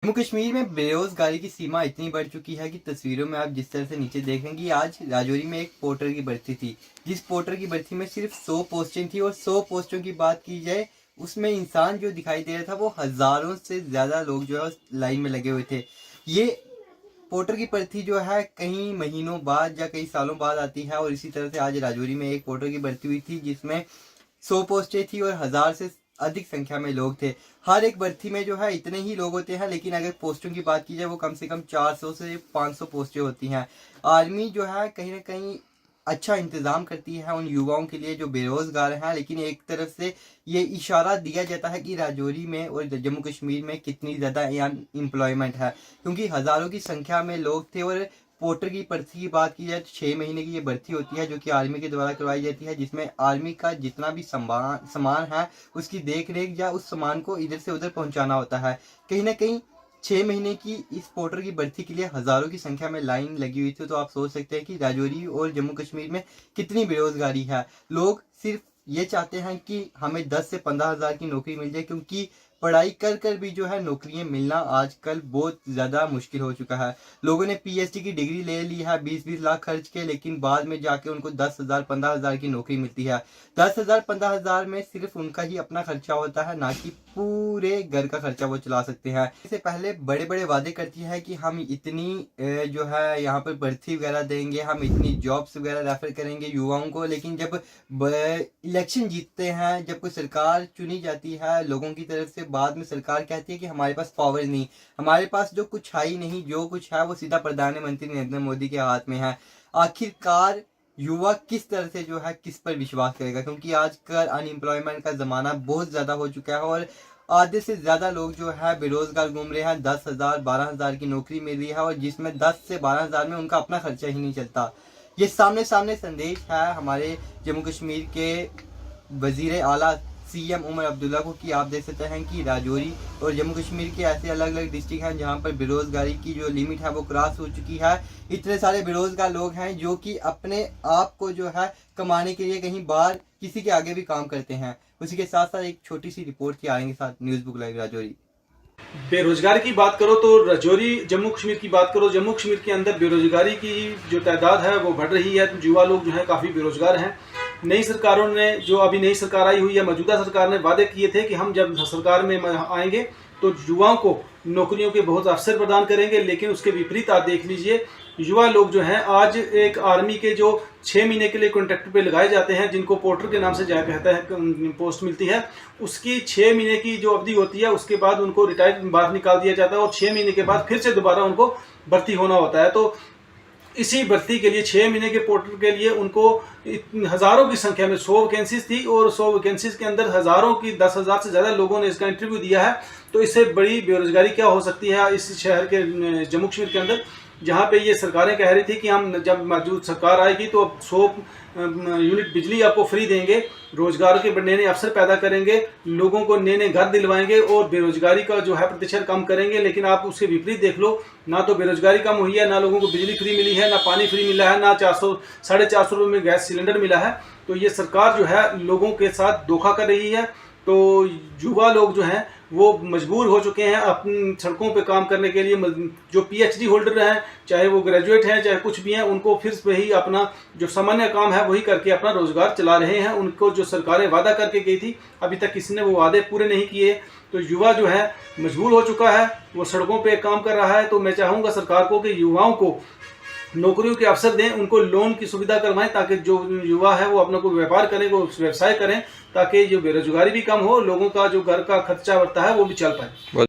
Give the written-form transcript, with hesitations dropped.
जम्मू कश्मीर में बेरोजगारी की सीमा इतनी बढ़ चुकी है कि तस्वीरों में आप जिस तरह से नीचे देखेंगे, आज राजौरी में एक पोर्टर की भर्ती थी। जिस पोर्टर की भर्ती में सिर्फ 100 पोस्टें थी और 100 पोस्टों की बात की जाए, उसमें इंसान जो दिखाई दे रहा था वो हजारों से ज्यादा लोग जो है उस लाइन में लगे हुए थे। ये पोर्टर की भर्ती जो है कई महीनों बाद या कई सालों बाद आती है और इसी तरह से आज राजौरी में एक पोर्टर की भर्ती हुई थी जिसमें 100 पोस्टें थी और 1000 से अधिक संख्या में लोग थे। हर एक भर्ती में जो है इतने ही लोग होते हैं, लेकिन अगर पोस्टों की बात की जाए वो कम से कम 400 से 500 पोस्टें होती हैं। आर्मी जो है कहीं ना कहीं अच्छा इंतजाम करती है उन युवाओं के लिए जो बेरोजगार हैं, लेकिन एक तरफ से ये इशारा दिया जाता है कि राजौरी में और जम्मू कश्मीर में कितनी ज़्यादा अनएम्प्लॉयमेंट है, क्योंकि हज़ारों की संख्या में लोग थे। और पोर्टर की भर्ती की बात की जाए तो 6 महीने की ये भर्ती होती है जो कि आर्मी के द्वारा करवाई जाती है, जिसमें आर्मी का जितना भी सामान है उसकी देख रेख या उस सामान को इधर से उधर पहुंचाना होता है। कहीं ना कहीं 6 महीने की इस पोर्टर की भर्ती के लिए हजारों की संख्या में लाइन लगी हुई थी। तो आप सोच सकते हैं कि राजौरी और जम्मू कश्मीर में कितनी बेरोजगारी है। लोग सिर्फ ये चाहते हैं कि हमें 10 से 15 हज़ार की नौकरी मिल जाए, क्योंकि पढ़ाई कर कर भी जो है नौकरियां मिलना आजकल बहुत ज़्यादा मुश्किल हो चुका है। लोगों ने पीएचडी की डिग्री ले ली है 20-20 लाख खर्च के, लेकिन बाद में जाके उनको 10,000 15,000 की नौकरी मिलती है। 10,000 15,000 में सिर्फ उनका ही अपना खर्चा होता है, ना कि पूरे घर का खर्चा वो चला सकते हैं। इससे पहले बड़े बड़े वादे करती है कि हम इतनी जो है यहाँ पर भर्ती वगैरह देंगे, हम इतनी जॉब्स वगैरह रेफर करेंगे युवाओं को, लेकिन जब इलेक्शन जीतते हैं, जब कोई सरकार चुनी जाती है लोगों की तरफ से, बाद में सरकार कहती है कि हमारे पास पावर नहीं, हमारे पास जो कुछ है ही नहीं, जो कुछ है वो सीधा प्रधानमंत्री नरेंद्र मोदी के हाथ में है। आखिरकार युवा किस तरह से जो है किस पर विश्वास करेगा, क्योंकि आजकल अनएम्प्लॉयमेंट का ज़माना बहुत ज़्यादा हो चुका है और आधे से ज़्यादा लोग जो है बेरोजगार घूम रहे हैं। 10,000 12,000 की नौकरी मिल रही है और जिसमें 10 से 12,000 में उनका अपना खर्चा ही नहीं चलता। ये सामने सामने संदेश है हमारे जम्मू कश्मीर के वजीर आला सीएम उमर अब्दुल्ला को, कि आप देख सकते हैं कि राजौरी और जम्मू कश्मीर के ऐसे अलग अलग डिस्ट्रिक्ट हैं जहां पर बेरोजगारी की जो लिमिट है वो क्रॉस हो चुकी है। इतने सारे बेरोजगार लोग हैं जो कि अपने आप को जो है कमाने के लिए कहीं बाहर किसी के आगे भी काम करते हैं। उसी के साथ साथ एक छोटी सी रिपोर्ट थी आएंगे साथ न्यूज़ बुक लाइव राजौरी। बेरोजगारी की बात करो तो राजौरी जम्मू कश्मीर की बात करो, जम्मू कश्मीर के अंदर बेरोजगारी की जो तादाद है वो बढ़ रही है। युवा लोग जो है काफ़ी बेरोजगार हैं। नई सरकारों ने, जो अभी नई सरकार आई हुई है, मौजूदा सरकार ने वादे किए थे कि हम जब सरकार में आएंगे तो युवाओं को नौकरियों के बहुत अवसर प्रदान करेंगे, लेकिन उसके विपरीत आप देख लीजिए युवा लोग जो हैं आज एक आर्मी के जो 6 महीने के लिए कॉन्ट्रैक्ट पे लगाए जाते हैं, जिनको पोर्टर के नाम से जाया कहता है पोस्ट मिलती है, उसकी 6 महीने की जो अवधि होती है उसके बाद उनको रिटायर बाहर निकाल दिया जाता है और 6 महीने के बाद फिर से दोबारा उनको भर्ती होना होता है। तो इसी भर्ती के लिए 6 महीने के पोर्टर के लिए उनको हज़ारों की संख्या में 100 वैकेंसीज थी और 100 वैकेंसीज के अंदर हज़ारों की 10,000 से ज़्यादा लोगों ने इसका इंटरव्यू दिया है। तो इससे बड़ी बेरोजगारी क्या हो सकती है इस शहर के जम्मू कश्मीर के अंदर, जहाँ पे ये सरकारें कह रही थी कि हम जब मौजूद सरकार आएगी तो अब 100 यूनिट बिजली आपको फ्री देंगे, रोजगार के नए नए अवसर पैदा करेंगे, लोगों को नए नए घर दिलवाएंगे और बेरोजगारी का जो है प्रतिशत कम करेंगे। लेकिन आप उसके विपरीत देख लो, ना तो बेरोजगारी कम हुई है, ना लोगों को बिजली फ्री मिली है, ना पानी फ्री मिला है, ना 400-450 रुपये में गैस सिलेंडर मिला है। तो ये सरकार जो है लोगों के साथ धोखा कर रही है। तो युवा लोग जो हैं वो मजबूर हो चुके हैं अपनी सड़कों पे काम करने के लिए। जो पीएचडी होल्डर हैं, चाहे वो ग्रेजुएट हैं, चाहे कुछ भी हैं, उनको फिर वही अपना जो सामान्य काम है वही करके अपना रोजगार चला रहे हैं। उनको जो सरकारें वादा करके गई थी अभी तक किसी ने वो वादे पूरे नहीं किए। तो युवा जो है मजबूर हो चुका है, वो सड़कों पर काम कर रहा है। तो मैं चाहूँगा सरकार को कि युवाओं को नौकरियों के अवसर दें, उनको लोन की सुविधा करवाएं, ताकि जो युवा है वो अपना कोई व्यापार करें, वो व्यवसाय करें, ताकि जो बेरोजगारी भी कम हो, लोगों का जो घर का खर्चा बढ़ता है वो भी चल पाए।